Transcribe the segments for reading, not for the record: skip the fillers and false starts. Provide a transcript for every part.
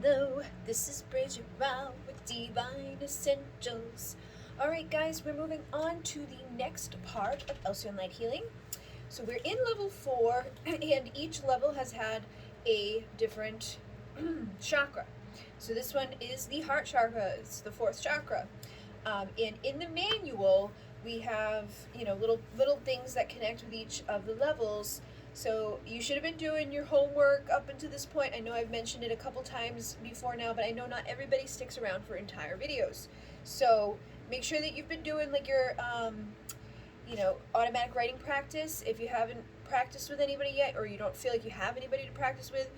Hello, this is Bridget with Divine Essentials. Alright guys, we're moving on to the next part of Alcyone Light Healing. So we're in level 4, and each level has had a different chakra. So this one is the Heart Chakra, it's the 4th chakra. And in the manual, we have, little things that connect with each of the levels. So you should have been doing your homework up until this point. I know I've mentioned it a couple times before now, but I know not everybody sticks around for entire videos. So make sure that you've been doing like your, automatic writing practice. If you haven't practiced with anybody yet, or you don't feel like you have anybody to practice with,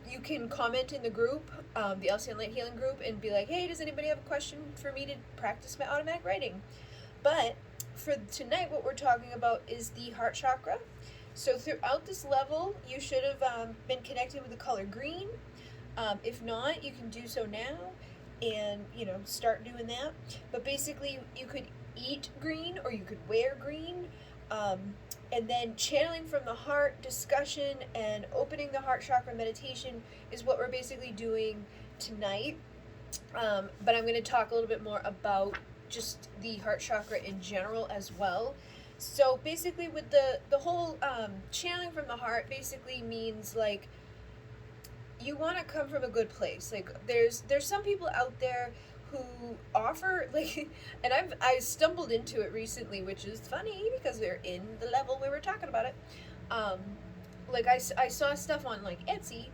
you can comment in the group, the Alcyone Light Healing group, and be like, hey, does anybody have a question for me to practice my automatic writing? But for tonight, what we're talking about is the Heart Chakra. So throughout this level, you should have been connected with the color green. If not, you can do so now and, start doing that. But basically, you could eat green or you could wear green. And then channeling from the heart discussion and opening the heart chakra meditation is what we're basically doing tonight. But I'm going to talk a little bit more about just the heart chakra in general as well. So basically with the whole channeling from the heart basically means like you want to come from a good place. Like there's some people out there who offer like, and I stumbled into it recently, which is funny because we're in the level where we're talking about it. Like I saw stuff on like Etsy,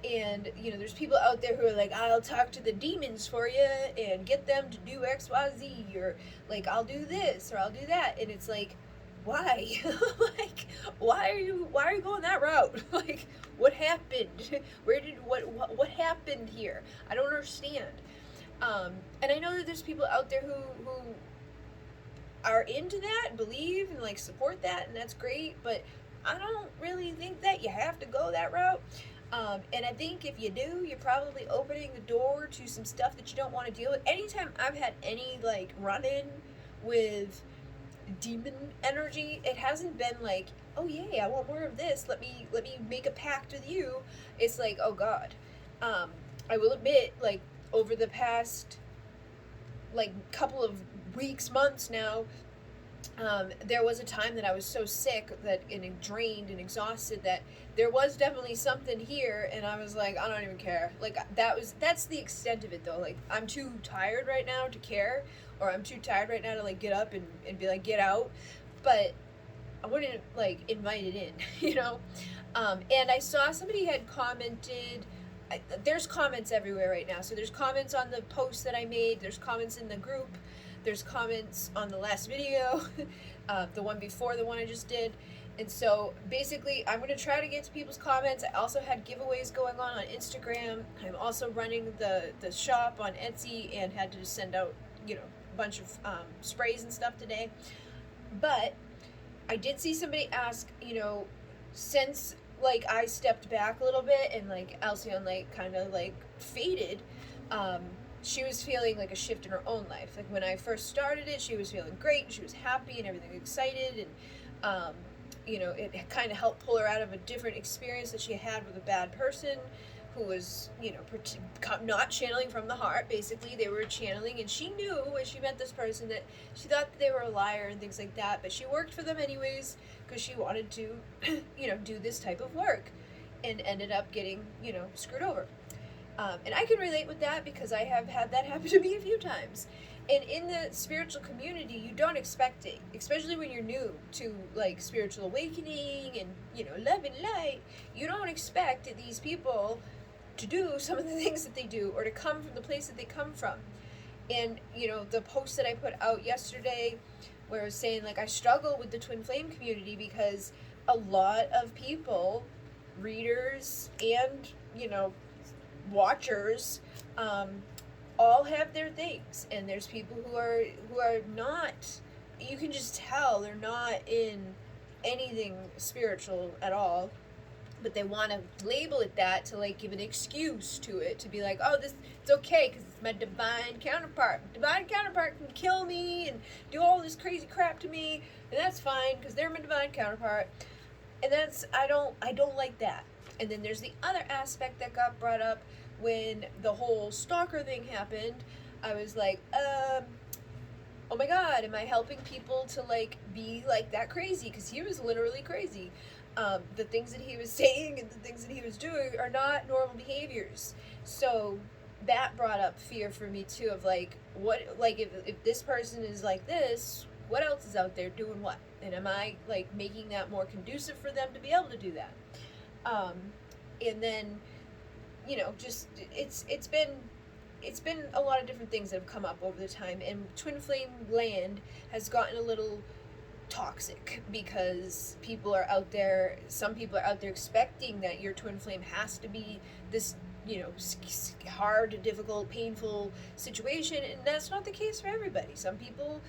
and there's people out there who are like, I'll talk to the demons for you and get them to do XYZ, or like I'll do this or I'll do that, and it's like, why? Like, why are you going that route? Like, what happened? What happened here? I don't understand. And I know that there's people out there who are into that, believe and like support that, and that's great, but I don't really think that you have to go that route. And I think if you do, you're probably opening the door to some stuff that you don't want to deal with. Anytime I've had any like run-in with demon energy, it hasn't been like, oh yay, I want more of this, let me make a pact with you. It's like, oh god. I will admit, like over the past like couple of weeks, months now, there was a time that I was so sick and drained and exhausted that there was definitely something here, and I was like, I don't even care. Like that's the extent of it though. Like I'm too tired right now to care, or I'm too tired right now to like get up and be like, get out. But I wouldn't like invite it in, And I saw somebody had commented. There's comments everywhere right now. So there's comments on the post that I made. There's comments in the group. There's comments on the last video, the one before the one I just did. And so basically I'm going to try to get to people's comments. I also had giveaways going on Instagram. I'm also running the shop on Etsy and had to just send out, a bunch of sprays and stuff today. But I did see somebody ask, since like I stepped back a little bit and like Alcyone like kind of like faded, she was feeling like a shift in her own life. Like when I first started it, she was feeling great, she was happy and everything, excited, and it kind of helped pull her out of a different experience that she had with a bad person who was, not channeling from the heart. Basically, they were channeling, and she knew when she met this person that she thought that they were a liar and things like that, but she worked for them anyways because she wanted to, do this type of work, and ended up getting, screwed over. And I can relate with that because I have had that happen to me a few times. And in the spiritual community, you don't expect it, especially when you're new to like spiritual awakening and, love and light. You don't expect these people to do some of the things that they do or to come from the place that they come from. And, the post that I put out yesterday where I was saying like I struggle with the twin flame community because a lot of people, readers and, watchers, all have their things, and there's people who are not, you can just tell they're not in anything spiritual at all, but they want to label it that to like give an excuse to it, to be like, oh, this, it's okay because it's my divine counterpart. Divine counterpart can kill me and do all this crazy crap to me, and that's fine because they're my divine counterpart. And that's, I don't like that. And then there's the other aspect that got brought up, when the whole stalker thing happened, I was like, oh my god, am I helping people to like be like that crazy? Because he was literally crazy. The things that he was saying and the things that he was doing are not normal behaviors. So that brought up fear for me too, of like, what, like, if this person is like this, what else is out there doing what? And am I like making that more conducive for them to be able to do that? And then, you know, just it's been a lot of different things that have come up over the time, and twin flame land has gotten a little toxic because people are out there, some people are out there expecting that your twin flame has to be this, you know, hard, difficult, painful situation, and that's not the case for everybody. Some people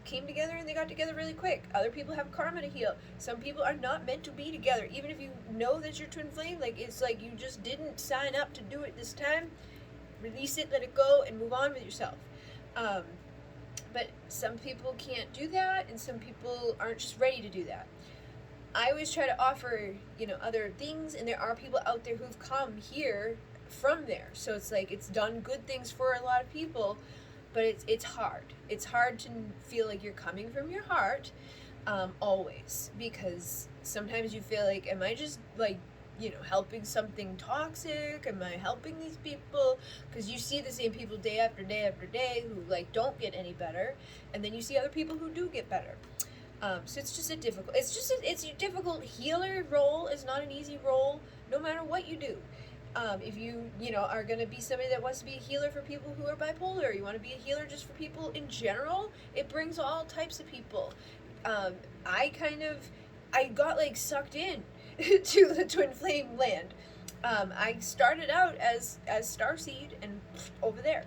came together and they got together really quick. Other people have karma to heal. Some people are not meant to be together. Even if you know that you're twin flame, like, it's like you just didn't sign up to do it this time. Release it, let it go, and move on with yourself. But some people can't do that, and some people aren't just ready to do that. I always try to offer, you know, other things, and there are people out there who've come here from there. So it's like, it's done good things for a lot of people, but it's hard. It's hard to feel like you're coming from your heart, always, because sometimes you feel like, am I just like, you know, helping something toxic? Am I helping these people? Because you see the same people day after day after day who like don't get any better, and then you see other people who do get better. So it's just a difficult, it's a difficult healer role. Is not an easy role, no matter what you do. If you know, are going to be somebody that wants to be a healer for people who are bipolar, you want to be a healer just for people in general, it brings all types of people. I got like sucked in to the twin flame land. I started out as Starseed and over there,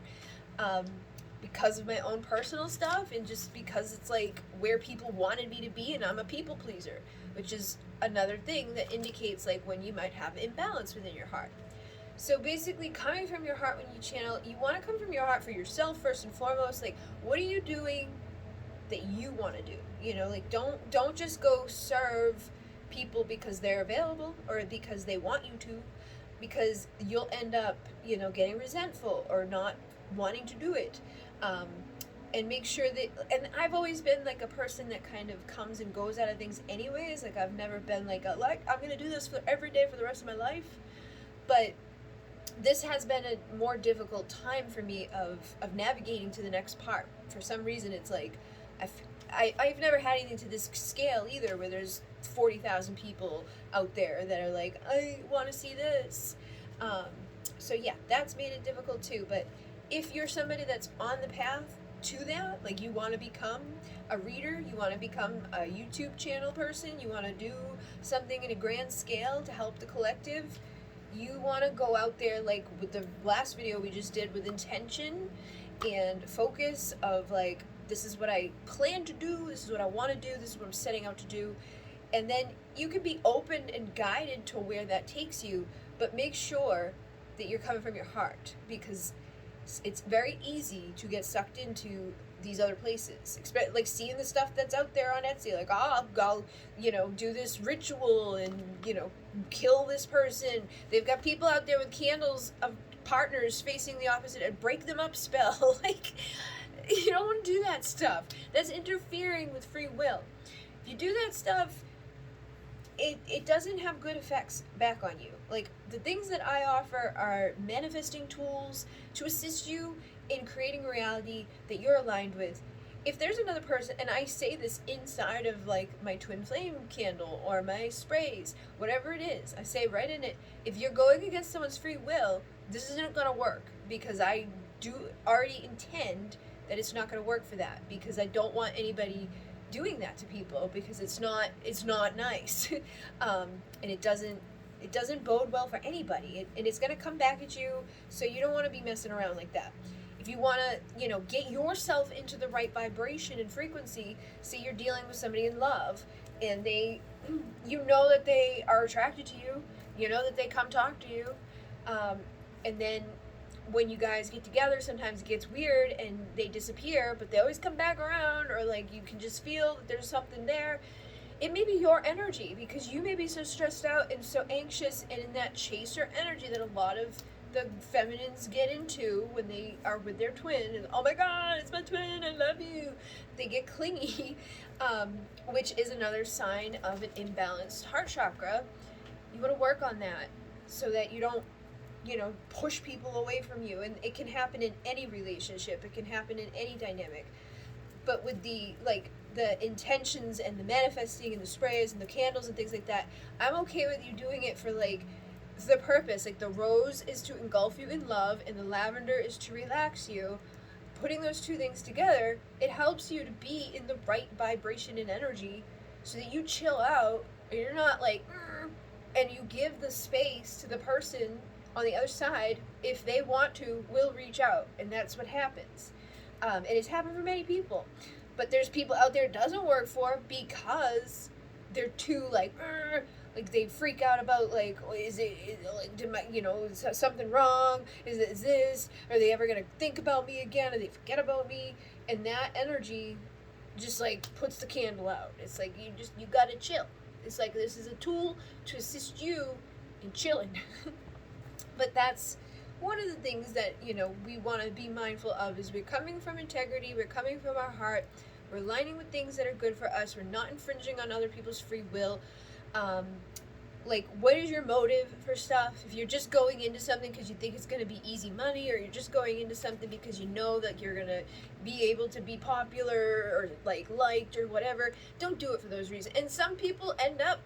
because of my own personal stuff, and just because it's like where people wanted me to be, and I'm a people pleaser, which is another thing that indicates like when you might have imbalance within your heart. So basically, coming from your heart when you channel, you want to come from your heart for yourself first and foremost. Like, what are you doing that you want to do? You know, like, don't just go serve people because they're available or because they want you to, because you'll end up, you know, getting resentful or not wanting to do it. And make sure that, and I've always been like a person that kind of comes and goes out of things anyways. Like, I've never been like I'm gonna do this for every day for the rest of my life. But this has been a more difficult time for me of navigating to the next part. For some reason, it's like I've never had anything to this scale either, where there's 40,000 people out there that are like, I want to see this. So yeah, that's made it difficult too. But if you're somebody that's on the path to that, like you want to become a reader, you want to become a YouTube channel person, you want to do something in a grand scale to help the collective, you want to go out there like with the last video we just did, with intention and focus of like, this is what I plan to do, this is what I want to do, this is what I'm setting out to do. And then you can be open and guided to where that takes you, but make sure that you're coming from your heart, because it's very easy to get sucked into these other places. Like seeing the stuff that's out there on Etsy, like, oh, I'll you know, do this ritual and, you know, kill this person. They've got people out there with candles of partners facing the opposite and break them up spell. Like, you don't want to do that stuff. That's interfering with free will. If you do that stuff, it doesn't have good effects back on you. Like, the things that I offer are manifesting tools to assist you in creating a reality that you're aligned with. If there's another person, and I say this inside of like my twin flame candle or my sprays, whatever it is, I say right in it, if you're going against someone's free will, this isn't going to work, because I do already intend that it's not going to work for that, because I don't want anybody doing that to people, because it's not nice. And it doesn't bode well for anybody, and it's going to come back at you, so you don't want to be messing around like that. If you want to, you know, get yourself into the right vibration and frequency, say you're dealing with somebody in love, and they, you know that they are attracted to you, you know that they come talk to you, and then when you guys get together, sometimes it gets weird and they disappear, but they always come back around, or like you can just feel that there's something there. It may be your energy, because you may be so stressed out and so anxious and in that chaser energy that a lot of the feminines get into when they are with their twin, and oh my god, it's my twin, I love you. They get clingy, which is another sign of an imbalanced heart chakra. You want to work on that so that you don't, push people away from you. And it can happen in any relationship, it can happen in any dynamic. But with the intentions and the manifesting and the sprays and the candles and things like that, I'm okay with you doing it for the purpose. Like, the rose is to engulf you in love and the lavender is to relax you. Putting those two things together, it helps you to be in the right vibration and energy so that you chill out and you're not like, and you give the space to the person on the other side. If they want to, will reach out, and that's what happens. And it's happened for many people. But there's people out there it doesn't work for because they're too like they freak out about is something wrong? Is this? Are they ever gonna think about me again? Or they forget about me? And that energy just puts the candle out. It's like you gotta chill. It's like this is a tool to assist you in chilling. But that's one of the things that we want to be mindful of is we're coming from integrity, we're coming from our heart, we're aligning with things that are good for us, we're not infringing on other people's free will. What is your motive for stuff? If you're just going into something because you think it's going to be easy money, or you're just going into something because you know that you're going to be able to be popular or liked or whatever, don't do it for those reasons. And some people end up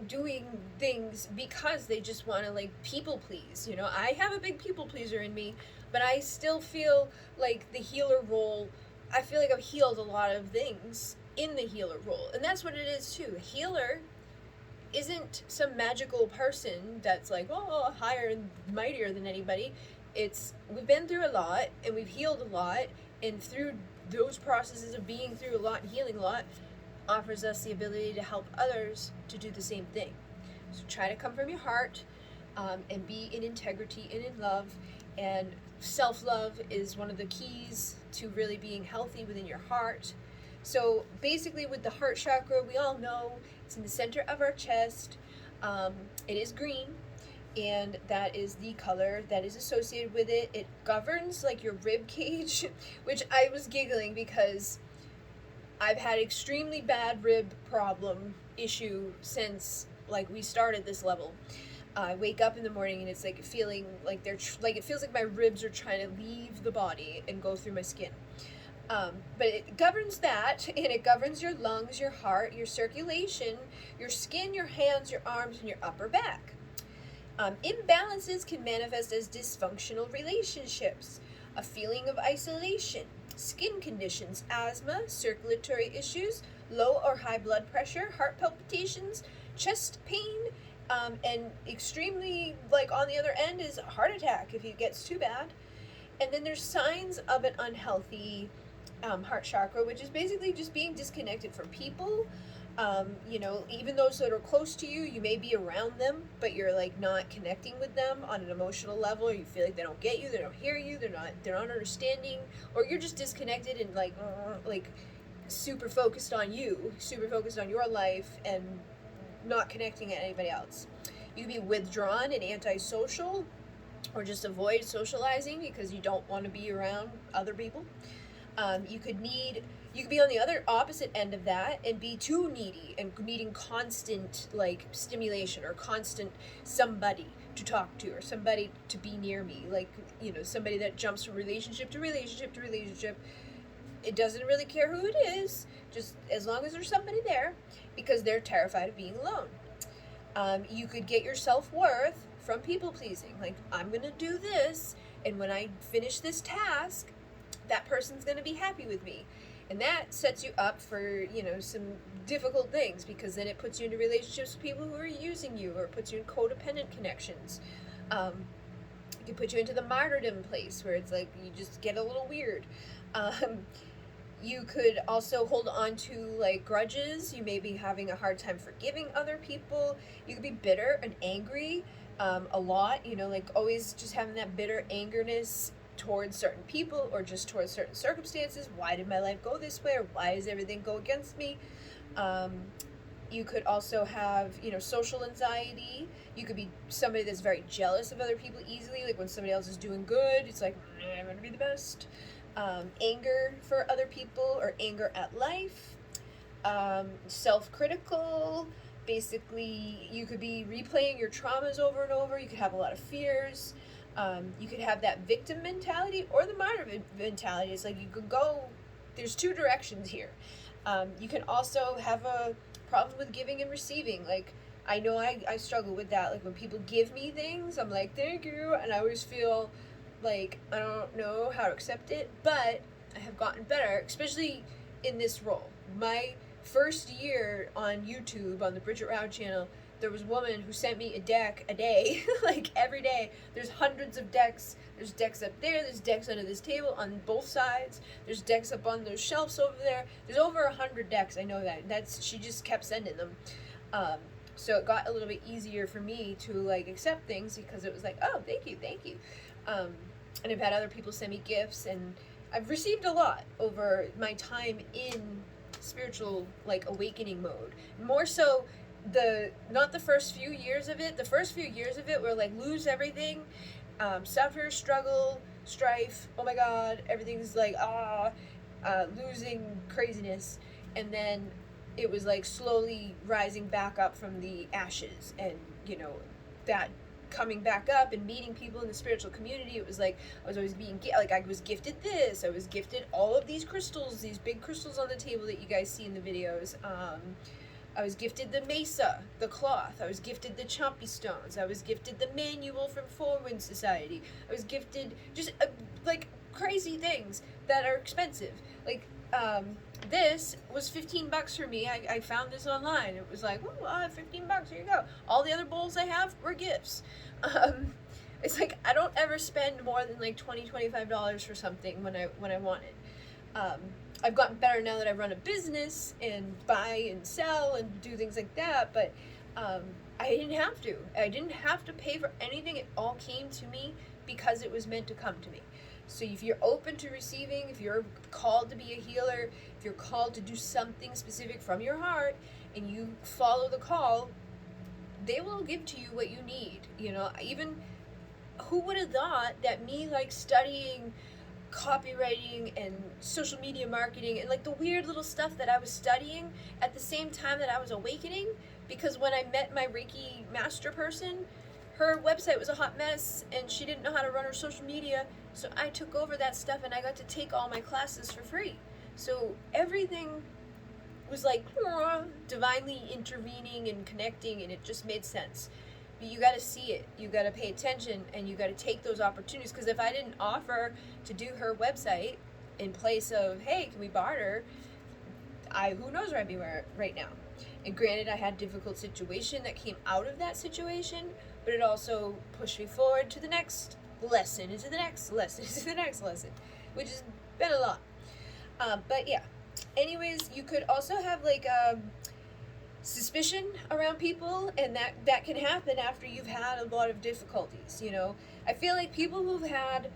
doing things because they just want to people please. I have a big people pleaser in me, but I still feel like the healer role, I feel like I've healed a lot of things in the healer role. And that's what it is too. A healer isn't some magical person that's higher and mightier than anybody. We've been through a lot and we've healed a lot, and through those processes of being through a lot and healing a lot offers us the ability to help others to do the same thing. So try to come from your heart, and be in integrity and in love. And self-love is one of the keys to really being healthy within your heart. So basically with the heart chakra, we all know it's in the center of our chest. It is green, and that is the color that is associated with it. It governs your rib cage, which I was giggling because I've had extremely bad rib problem issue since we started this level. I wake up in the morning and it's feeling it feels like my ribs are trying to leave the body and go through my skin. But it governs that, and it governs your lungs, your heart, your circulation, your skin, your hands, your arms, and your upper back. Imbalances can manifest as dysfunctional relationships, a feeling of isolation, skin conditions, asthma, circulatory issues, low or high blood pressure, heart palpitations, chest pain, and extremely on the other end is a heart attack if it gets too bad. And then there's signs of an unhealthy heart chakra, which is basically just being disconnected from people. Even those that are close to you, you may be around them, but you're not connecting with them on an emotional level, or you feel like they don't get you, they don't hear you, they're not understanding, or you're just disconnected and super focused on you, super focused on your life, and not connecting to anybody else. You can be withdrawn and antisocial, or just avoid socializing because you don't want to be around other people. You could be on the other opposite end of that and be too needy and needing constant stimulation, or constant somebody to talk to, or somebody to be near me, somebody that jumps from relationship to relationship to relationship. It doesn't really care who it is, just as long as there's somebody there, because they're terrified of being alone. You could get your self-worth from people pleasing. I'm gonna do this, and when I finish this task, that person's gonna be happy with me. And that sets you up for, some difficult things, because then it puts you into relationships with people who are using you, or puts you in codependent connections. It can put you into the martyrdom place where it's you just get a little weird. You could also hold on to grudges. You may be having a hard time forgiving other people. You could be bitter and angry a lot, always just having that bitter angerness towards certain people, or just towards certain circumstances. Why did my life go this way, or why does everything go against me? You could also have, social anxiety. You could be somebody that's very jealous of other people easily. Like when somebody else is doing good, it's like, I'm going to be the best. Anger for other people or anger at life. Self-critical. Basically, you could be replaying your traumas over and over. You could have a lot of fears. You could have that victim mentality or the martyr mentality. It's like you could go, there's two directions here. You can also have a problem with giving and receiving. Like, I know I struggle with that. Like, when people give me things, I'm like, thank you. And I always feel like I don't know how to accept it. But I have gotten better, especially in this role. My first year on YouTube, on the Bridget channel, there was a woman who sent me a deck a day, like every day. There's hundreds of decks. There's decks up there. There's decks under this table on both sides. There's decks up on those shelves over there. There's over 100 decks. I know that. She just kept sending them. So it got a little bit easier for me to like accept things because it was like, oh, thank you. And I've had other people send me gifts, and I've received a lot over my time in spiritual like awakening mode. More so not the first few years of it. The first few years of it were like lose everything, suffer, struggle, strife, oh my god, everything's like losing craziness. And then it was like slowly rising back up from the ashes, and that coming back up and meeting people in the spiritual community. It was like I was always being I was gifted this, I was gifted all of these crystals, these big crystals on the table that you guys see in the videos. I was gifted the mesa, the cloth. I was gifted the chompy stones. I was gifted the manual from Four Wind Society. I was gifted just like crazy things that are expensive. Like this was $15 for me. I found this online. It was like, ooh, $15. Here you go. All the other bowls I have were gifts. It's like I don't ever spend more than like $20-$25 for something when I want it. I've gotten better now that I run a business and buy and sell and do things like that, but I didn't have to. I didn't have to pay for anything. It all came to me because it was meant to come to me. So if you're open to receiving, if you're called to be a healer, if you're called to do something specific from your heart and you follow the call, they will give to you what you need. Even who would have thought that me like studying copywriting and social media marketing and like the weird little stuff that I was studying at the same time that I was awakening, because when I met my Reiki master person, her website was a hot mess and she didn't know how to run her social media, so I took over that stuff and I got to take all my classes for free. So everything was like divinely intervening and connecting, and it just made sense. But you got to see it, you got to pay attention, and you got to take those opportunities. Because if I didn't offer to do her website in place of, hey, can we barter, who knows where I'd be right now. And granted, I had a difficult situation that came out of that situation, but it also pushed me forward to the next lesson, into the next lesson, into the next lesson, which has been a lot. But yeah, anyways, you could also have like suspicion around people, and that can happen after you've had a lot of difficulties. I feel like people who've had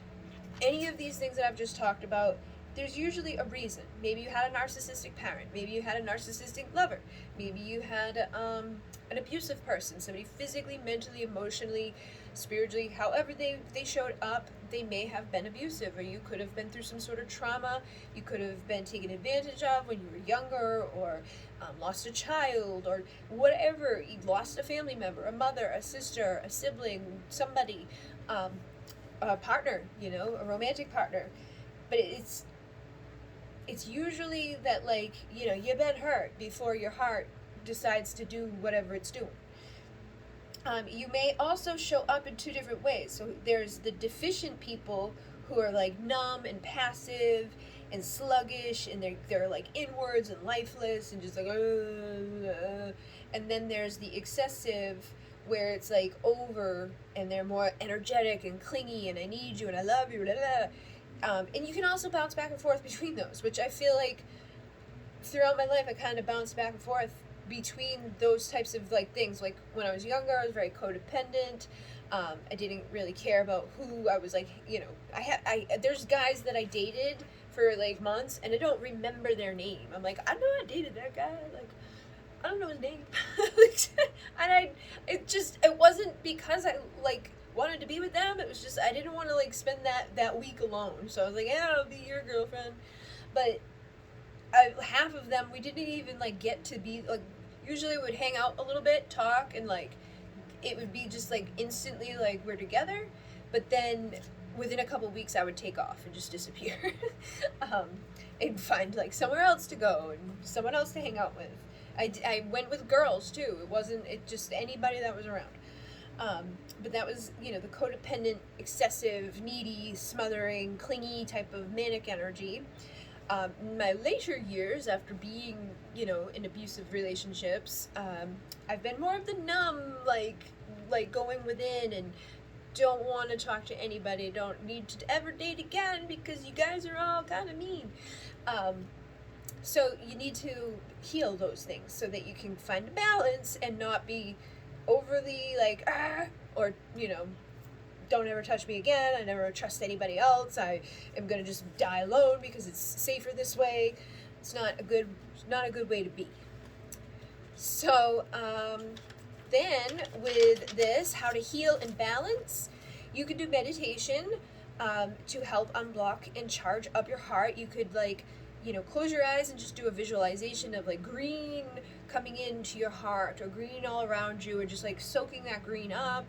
any of these things that I've just talked about, there's usually a reason. Maybe you had a narcissistic parent, maybe you had a narcissistic lover, maybe you had an abusive person, somebody physically, mentally, emotionally, spiritually, however they showed up, they may have been abusive, or you could have been through some sort of trauma, you could have been taken advantage of when you were younger, or lost a child, or whatever, you lost a family member, a mother, a sister, a sibling, somebody, a partner, a romantic partner. But it's usually that, like, you've been hurt before your heart decides to do whatever it's doing. You may also show up in two different ways. So there's the deficient people who are like numb and passive and sluggish, and they're like inwards and lifeless and just like and then there's the excessive, where it's like over and they're more energetic and clingy and I need you and I love you, blah, blah. And you can also bounce back and forth between those, which I feel like throughout my life I kind of bounced back and forth between those types of like things. Like when I was younger, I was very codependent. I didn't really care about who I was, like, there's guys that I dated for like months and I don't remember their name. I'm like, I know I dated that guy, like, I don't know his name. And it wasn't because I, like, wanted to be with them. It was just, I didn't want to, like, spend that week alone. So I was like, yeah, I'll be your girlfriend. But half of them, we didn't even, like, get to be, like, usually we would hang out a little bit, talk, and, like, it would be just, like, instantly, like, we're together. But then within a couple weeks, I would take off and just disappear. And find, like, somewhere else to go and someone else to hang out with. I went with girls, too. It just anybody that was around. But that was, the codependent, excessive, needy, smothering, clingy type of manic energy. In my later years, after being, in abusive relationships, I've been more of the numb, like going within and don't want to talk to anybody, don't need to ever date again because you guys are all kind of mean. So you need to heal those things so that you can find a balance and not be overly like, or, don't ever touch me again, I never trust anybody else, I am going to just die alone because it's safer this way. It's not a good way to be. So, then with this, how to heal and balance, you could do meditation to help unblock and charge up your heart. You could, like, close your eyes and just do a visualization of, like, green coming into your heart or green all around you, or just, like, soaking that green up.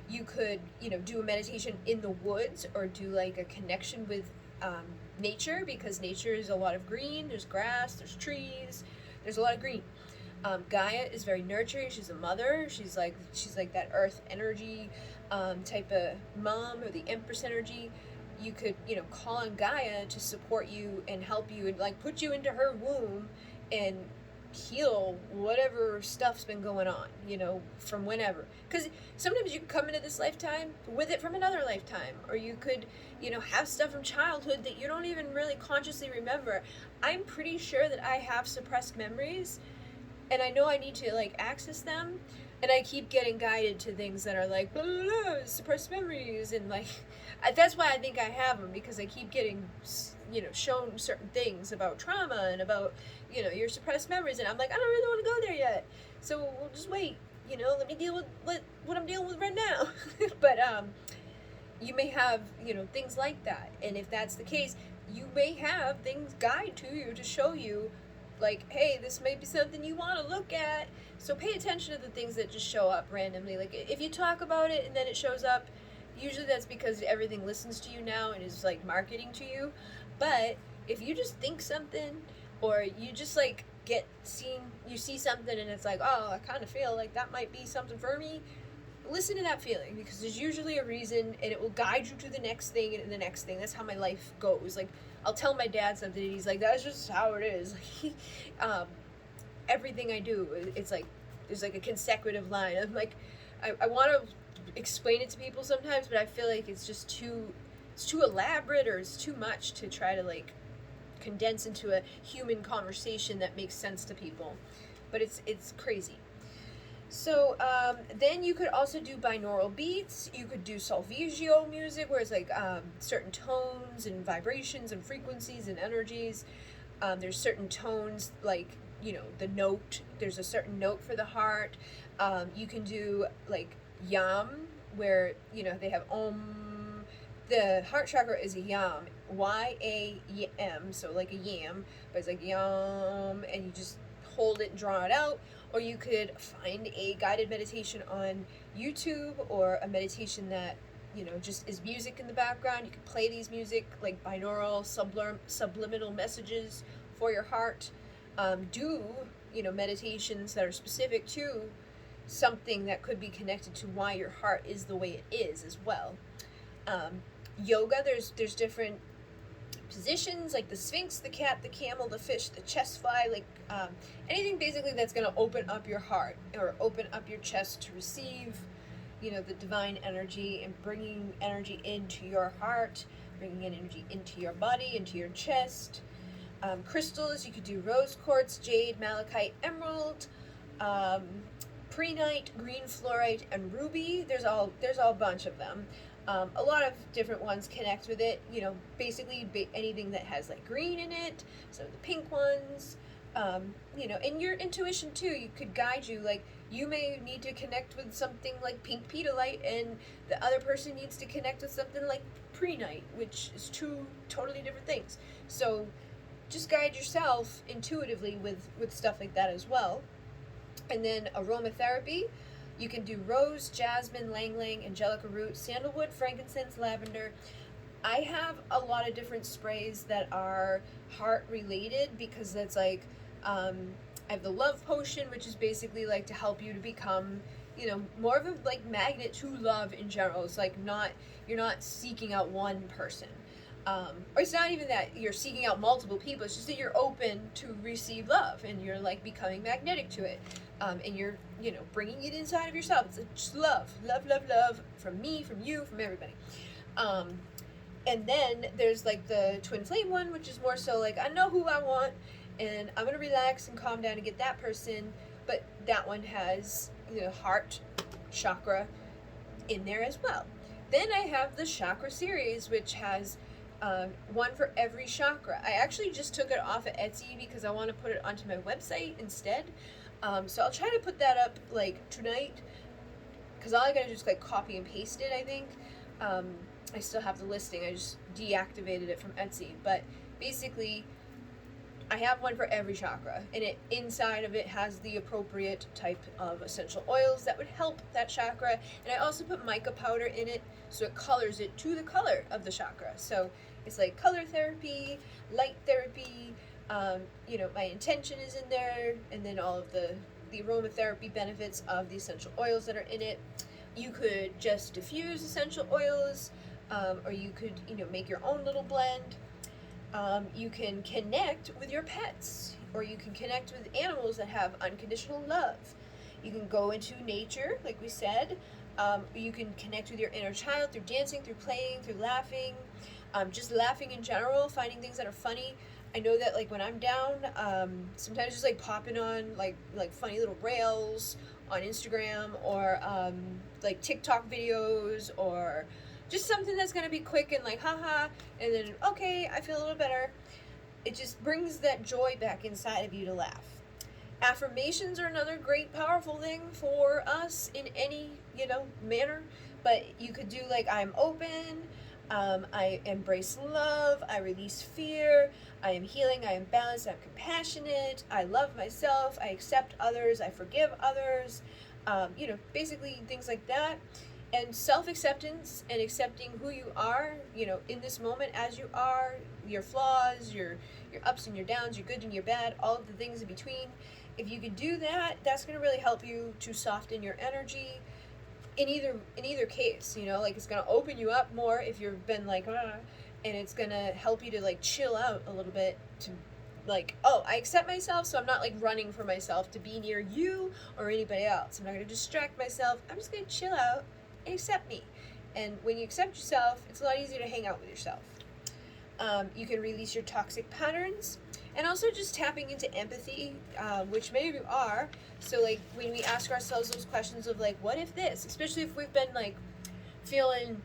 You could, do a meditation in the woods or do, like, a connection with nature, because nature is a lot of green. There's grass, there's trees, there's a lot of green. Gaia is very nurturing. She's a mother. She's like that earth energy type of mom, or the empress energy. You could, call on Gaia to support you and help you and, like, put you into her womb and heal whatever stuff's been going on, from whenever. Because sometimes you can come into this lifetime with it from another lifetime, or you could, have stuff from childhood that you don't even really consciously remember. I'm pretty sure that I have suppressed memories, and I know I need to, like, access them, and I keep getting guided to things that are like, blah, blah, blah, suppressed memories, and, like, that's why I think I have them, because I keep getting, shown certain things about trauma and about, your suppressed memories, and I'm like, I don't really want to go there yet, so we'll just wait, let me deal with what I'm dealing with right now. But you may have, things like that, and if that's the case, you may have things guide to you to show you, like, hey, this may be something you want to look at. So pay attention to the things that just show up randomly. Like, if you talk about it and then it shows up, usually that's because everything listens to you now and is, like, marketing to you. But if you just think something, or you just, like, you see something and it's like, oh, I kind of feel like that might be something for me, listen to that feeling, because there's usually a reason, and it will guide you to the next thing and the next thing. That's how my life goes. Like, I'll tell my dad something and he's like, that's just how it is. Everything I do, it's like, there's, like, a consecutive line. I'm like, I want to explain it to people sometimes, but I feel like it's just too elaborate, or it's too much to try to, like, condense into a human conversation that makes sense to people. But it's crazy. So then you could also do binaural beats. You could do Solfeggio music, where it's, like, certain tones and vibrations and frequencies and energies. There's certain tones, like, the note. There's a certain note for the heart. You can do, like, Yam, where, they have Om. The Heart Chakra is a Yam, Y-A-M, so like a yam, but it's like Yam, and you just hold it and draw it out. Or you could find a guided meditation on YouTube, or a meditation that, just is music in the background. You can play these music, like binaural, subliminal messages for your heart. Do, meditations that are specific to something that could be connected to why your heart is the way it is as well. Yoga, there's different positions, like the Sphinx, the cat, the camel, the fish, the chest fly, like anything basically that's going to open up your heart or open up your chest to receive, the divine energy, and bringing energy into your heart, bringing energy into your body, into your chest. Crystals, you could do rose quartz, jade, malachite, emerald, prehnite, green fluorite, and ruby. There's a bunch of them. A lot of different ones connect with it, basically anything that has, like, green in it, some of the pink ones, and your intuition too, you could guide you. Like, you may need to connect with something like pink pedalite, and the other person needs to connect with something like prehnite, which is two totally different things. So just guide yourself intuitively with stuff like that as well. And then aromatherapy, you can do rose, jasmine, lang lang, angelica root, sandalwood, frankincense, lavender. I have a lot of different sprays that are heart related, because that's like, I have the love potion, which is basically like to help you to become, more of a like magnet to love in general. It's like you're not seeking out one person. Or it's not even that you're seeking out multiple people, it's just that you're open to receive love, and you're like becoming magnetic to it. And you're, bringing it inside of yourself. It's like just love, love, love, love, from me, from you, from everybody. And then there's like the twin flame one, which is more so like, I know who I want, and I'm gonna relax and calm down and get that person. But that one has, heart chakra in there as well. Then I have the chakra series, which has one for every chakra. I actually just took it off of Etsy because I want to put it onto my website instead. So I'll try to put that up like tonight, because all I gotta do is like copy and paste it, I think. I still have the listing, I just deactivated it from Etsy. But basically, I have one for every chakra, and inside of it has the appropriate type of essential oils that would help that chakra. And I also put mica powder in it, so it colors it to the color of the chakra. So it's like color therapy, light therapy, my intention is in there, and then all of the aromatherapy benefits of the essential oils that are in it. You could just diffuse essential oils, or you could, make your own little blend. You can connect with your pets, or you can connect with animals that have unconditional love. You can go into nature, like we said. You can connect with your inner child through dancing, through playing, through laughing, just laughing in general, finding things that are funny. I know that like when I'm down, sometimes just like popping on like funny little rails on Instagram, or like TikTok videos, or just something that's gonna be quick and like haha, and then okay, I feel a little better. It just brings that joy back inside of you to laugh. Affirmations are another great powerful thing for us in any manner, but you could do like, I'm open, I embrace love, I release fear, I am healing, I am balanced, I'm compassionate, I love myself, I accept others, I forgive others, basically things like that. And self-acceptance and accepting who you are, in this moment as you are, your flaws, your ups and your downs, your good and your bad, all of the things in between. If you can do that, that's going to really help you to soften your energy in either case. Like, it's going to open you up more if you've been like, and it's going to help you to like chill out a little bit, to like, oh, I accept myself, so I'm not like running for myself to be near you or anybody else. I'm not going to distract myself. I'm just going to chill out and accept me. And when you accept yourself, it's a lot easier to hang out with yourself. You can release your toxic patterns, and also just tapping into empathy, which many of you are. So like when we ask ourselves those questions of like, what if this, especially if we've been like feeling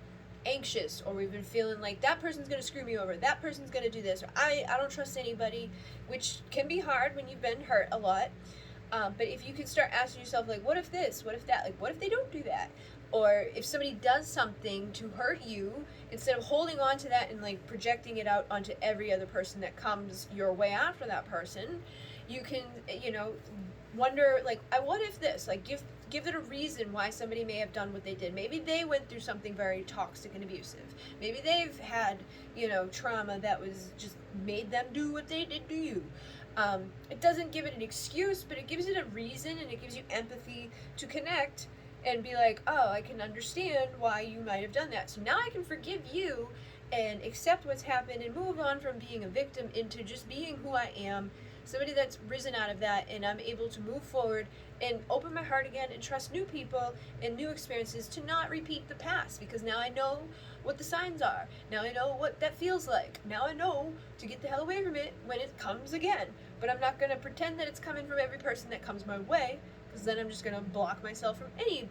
anxious, or we've been feeling like that person's gonna screw me over, that person's gonna do this, or I don't trust anybody, which can be hard when you've been hurt a lot. But if you can start asking yourself like, what if this, what if that, like what if they don't do that? Or if somebody does something to hurt you, instead of holding on to that and like projecting it out onto every other person that comes your way after that person, you can, wonder like, what if this, like give it a reason why somebody may have done what they did. Maybe they went through something very toxic and abusive. Maybe they've had, trauma that was just made them do what they did to you. It doesn't give it an excuse, but it gives it a reason, and it gives you empathy to connect and be like, oh, I can understand why you might have done that. So now I can forgive you and accept what's happened and move on from being a victim into just being who I am, somebody that's risen out of that, and I'm able to move forward and open my heart again and trust new people and new experiences to not repeat the past, because now I know what the signs are. Now I know what that feels like. Now I know to get the hell away from it when it comes again. But I'm not going to pretend that it's coming from every person that comes my way, because then I'm just going to block myself from any,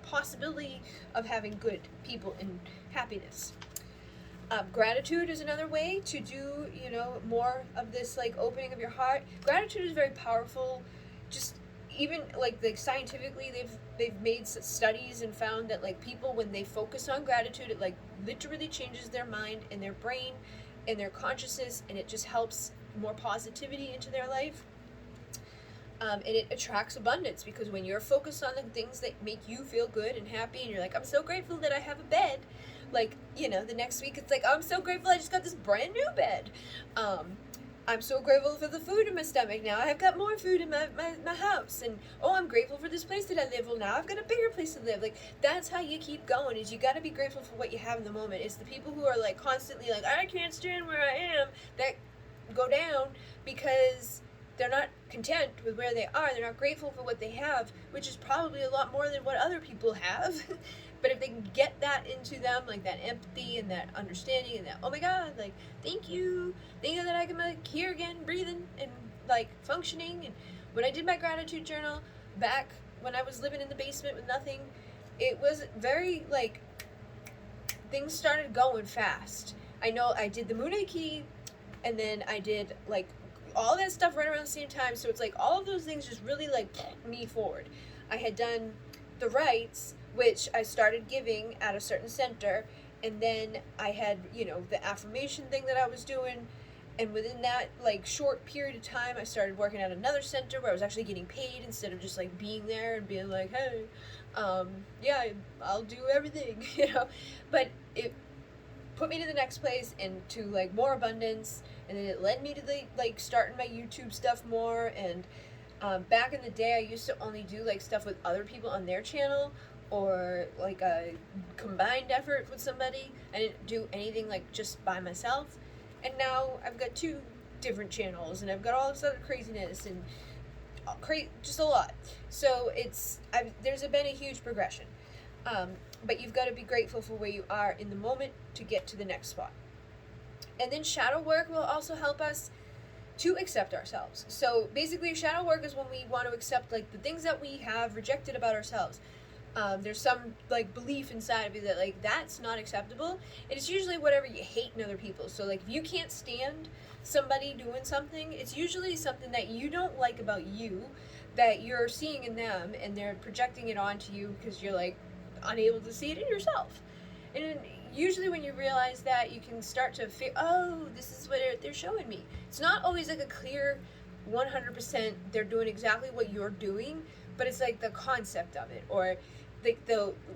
possibility of having good people and happiness. Gratitude is another way to do, more of this like opening of your heart. Gratitude is very powerful. Just even like scientifically, they've made studies and found that like people, when they focus on gratitude, it like literally changes their mind and their brain and their consciousness, and it just helps more positivity into their life. And it attracts abundance, because when you're focused on the things that make you feel good and happy, and you're like, I'm so grateful that I have a bed, like, the next week it's like, I'm so grateful I just got this brand new bed. I'm so grateful for the food in my stomach. Now I've got more food in my house. And, oh, I'm grateful for this place that I live. Well, now I've got a bigger place to live. Like, that's how you keep going, is you got to be grateful for what you have in the moment. It's the people who are, like, constantly like, I can't stand where I am, that go down, because they're not content with where they are. They're not grateful for what they have, which is probably a lot more than what other people have. But if they can get that into them, like that empathy and that understanding and that, oh my God, like, thank you that I can like hear again, breathing and like functioning. And when I did my gratitude journal back when I was living in the basement with nothing, it was very like, things started going fast. I know I did the Moonaki, and then I did like all that stuff right around the same time. So it's like all of those things just really like me forward. I had done the rites, which I started giving at a certain center, and then I had, the affirmation thing that I was doing, and within that, like, short period of time, I started working at another center where I was actually getting paid instead of just, like, being there and being like, hey, yeah, I'll do everything, but it put me to the next place and to, like, more abundance, and then it led me to, like, starting my YouTube stuff more, and back in the day, I used to only do, like, stuff with other people on their channel, or like a combined effort with somebody. I didn't do anything like just by myself. And now I've got 2 different channels, and I've got all this other craziness and just a lot. So there's been a huge progression. But you've got to be grateful for where you are in the moment to get to the next spot. And then shadow work will also help us to accept ourselves. So basically, shadow work is when we want to accept like the things that we have rejected about ourselves. There's some like belief inside of you that like that's not acceptable, and it's usually whatever you hate in other people. So like if you can't stand somebody doing something, it's usually something that you don't like about you, that you're seeing in them, and they're projecting it onto you because you're like unable to see it in yourself. And usually when you realize that, you can start to feel, oh, this is what they're showing me. It's not always like a clear 100% they're doing exactly what you're doing, but it's like the concept of it, or like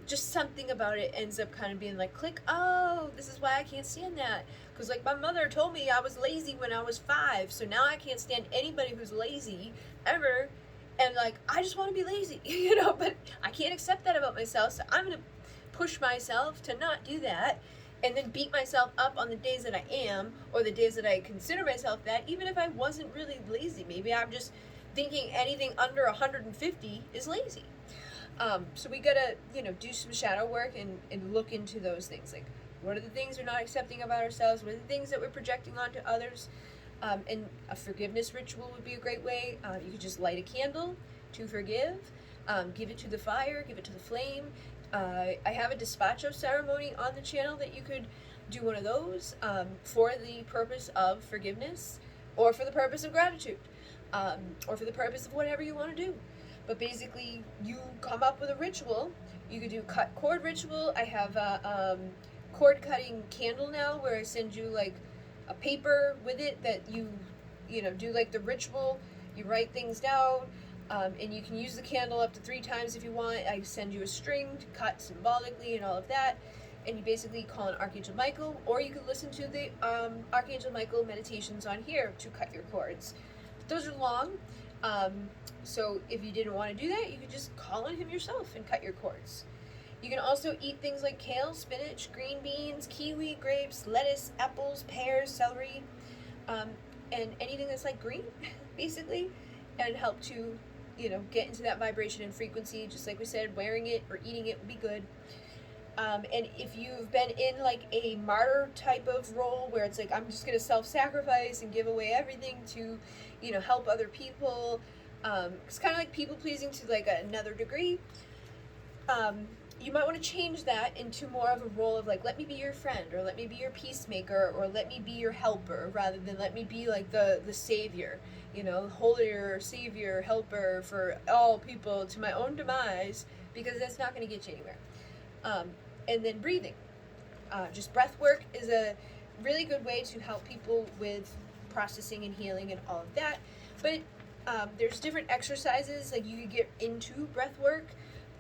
just something about it ends up kind of being like, click, oh, this is why I can't stand that, because like my mother told me I was lazy when I was 5, so now I can't stand anybody who's lazy ever, and like I just want to be lazy, but I can't accept that about myself, so I'm gonna push myself to not do that, and then beat myself up on the days that I am, or the days that I consider myself that, even if I wasn't really lazy. Maybe I'm just thinking anything under 150 is lazy. So we gotta, do some shadow work and look into those things. Like, what are the things we're not accepting about ourselves? What are the things that we're projecting onto others? And a forgiveness ritual would be a great way. You could just light a candle to forgive, give it to the fire, give it to the flame. I have a despacho ceremony on the channel that you could do one of those for the purpose of forgiveness, or for the purpose of gratitude, or for the purpose of whatever you want to do. But basically, you come up with a ritual. You could do cut cord ritual. I have a cord cutting candle now, where I send you like a paper with it that you do like the ritual. You write things down, and you can use the candle up to 3 times if you want. I send you a string to cut symbolically and all of that. And you basically call on Archangel Michael, or you can listen to the Archangel Michael meditations on here to cut your cords. But those are long. So if you didn't want to do that, you could just call on him yourself and cut your cords. You can also eat things like kale, spinach, green beans, kiwi, grapes, lettuce, apples, pears, celery, and anything that's like green, basically, and help to, get into that vibration and frequency. Just like we said, wearing it or eating it would be good. And if you've been in like a martyr type of role, where it's like, I'm just going to self-sacrifice and give away everything to, help other people, it's kind of like people pleasing to like another degree. you might want to change that into more of a role of like, let me be your friend, or let me be your peacemaker, or let me be your helper, rather than let me be like the savior, you know, holier savior helper for all people to my own demise, because that's not going to get you anywhere. And then breathing, just breath work is a really good way to help people with processing and healing and all of that. But there's different exercises, like you could get into breath work.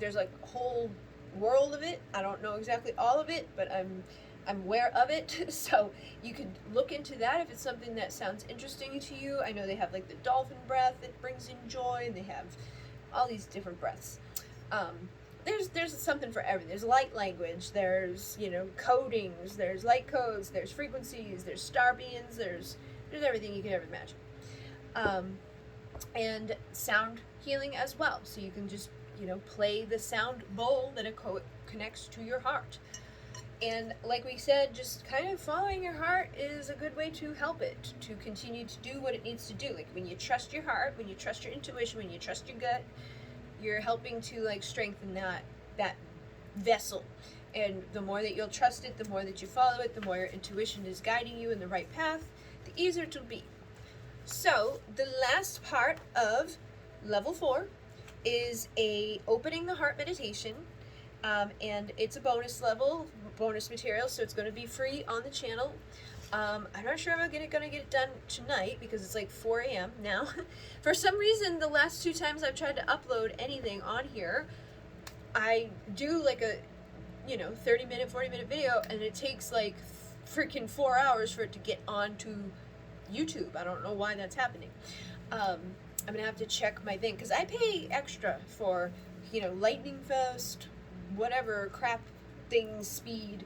There's like a whole world of it. I don't know exactly all of it, but I'm aware of it. So you could look into that if it's something that sounds interesting to you. I know they have like the dolphin breath that brings in joy, and they have all these different breaths. There's something for everything. There's light language, there's, you know, codings, there's light codes, there's frequencies, there's star beings, there's everything you can ever imagine. And sound healing as well. So you can just, you know, play the sound bowl that connects to your heart. And like we said, just kind of following your heart is a good way to help it to continue to do what it needs to do. Like when you trust your heart, when you trust your intuition, when you trust your gut, you're helping to like strengthen that vessel. And the more that you'll trust it, the more that you follow it, the more your intuition is guiding you in the right path, the easier it will be. So the last part of level 4 is a opening the heart meditation, and it's a bonus material, so it's going to be free on the channel. I'm not sure if I'm gonna get it done tonight because it's like 4 a.m. now. For some reason, the last 2 times I've tried to upload anything on here, I do like a, you know, 30-minute, 40-minute video, and it takes like freaking 4 hours for it to get onto YouTube. I don't know why that's happening. I'm gonna have to check my thing, because I pay extra for, you know, lightning fast, whatever crap things speed,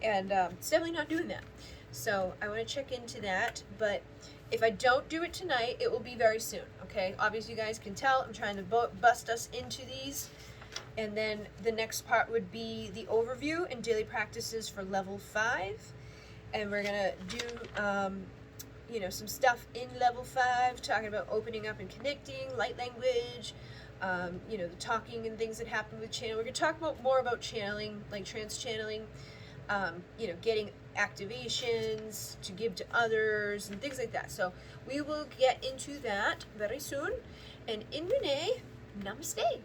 and it's definitely not doing that. So I want to check into that, but if I don't do it tonight, it will be very soon, okay? Obviously, you guys can tell I'm trying to bust us into these. And then the next part would be the overview and daily practices for level 5. And we're going to do, you know, some stuff in level 5, talking about opening up and connecting, light language, you know, the talking and things that happen with channel. We're going to talk more about channeling, like trance channeling, you know, getting activations to give to others and things like that. So we will get into that very soon. And in Renee, namaste.